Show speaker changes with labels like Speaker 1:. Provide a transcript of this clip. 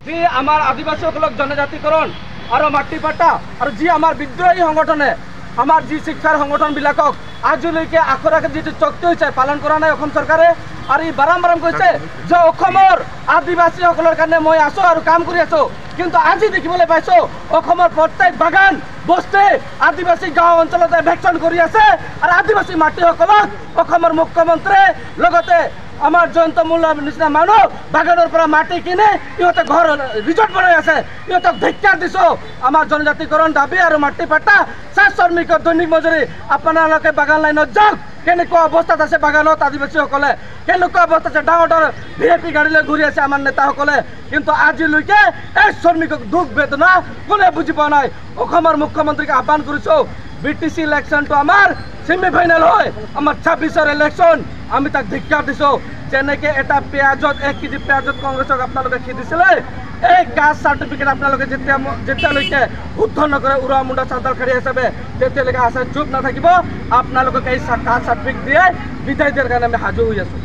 Speaker 1: যি আমাৰ আদিবাসীসকলক জনজাতিকৰণ আৰু মাটি পাট্টা আৰু যি আমাৰ বিদ্ৰোহী সংগঠনে আমাৰ যি শিক্ষাৰ সংগঠনবিলাকক আজিলৈকে আখৰাকে যিটো চুক্তি হৈছে পালন কৰা নাই অসম চৰকাৰে। আৰু ই বাৰম্বাৰ কৈছে যে অসমৰ আদিবাসীসকলৰ কাৰণে মই আছো আৰু কাম কৰি আছো, কিন্তু আজি দেখিবলৈ পাইছো অসমৰ প্ৰত্যেক বাগান বস্তি আদিবাসী গাঁও অঞ্চলতে ভেকচন কৰি আছে আৰু আদিবাসী মাটিসকলক অসমৰ মুখ্যমন্ত্ৰীয়ে লগতে আমাৰ জয়ন্ত মল্লৰ নিচিনা মানুহ বাগানৰ পৰা মাটি কিনে ইহঁতে ঘৰ ৰিজৰ্ট বনাই আছে। ইহঁতক ধিক্কাৰ দিছো। আমাৰ জনজাতিকৰণ দাবী আৰু মাটি পাট্টা চাহ শ্ৰমিকৰ দৈনিক মজুৰি আপোনালোকে বাগান লাইনত যাওক। কেনেকুৱা অৱস্থাত আছে বাগানত আদিবাসীসকলে, কেনেকুৱা অৱস্থা আছে, ডাঙৰ ডাঙৰ VIP গাড়ী লৈ ঘূৰি আছে আমাৰ নেতাসকলে, কিন্তু আজিলৈকে এই শ্ৰমিকক দুখ বেদনা কোনে বুজি পোৱা নাই। অসমৰ মুখ্যমন্ত্ৰীক আহ্বান কৰিছো, BTC ইলেকশ্যনটো আমাৰ ছেমিফাইনেল হয়, আমাৰ 26ৰ ইলেকশ্যন, আমি তাক ধিক্কাৰ দিছো। যেনেকৈ এটা পিঁয়াজত 1 কেজি পিঁয়াজত কংগ্ৰেছক আপোনালোকে খেদিছিলে, এই কাষ্ট চাৰ্টিফিকেট আপোনালোকে যেতিয়ালৈকে শুদ্ধ নকৰে উৰা মুণ্ডা চান্তালখাৰী হিচাপে তেতিয়ালৈকে আছে চুপ নাথাকিব। আপোনালোকক এই কাষ্ট চাৰ্টিফিকেট দিয়ে বিদায় দিয়াৰ কাৰণে আমি সাজু হৈ আছো।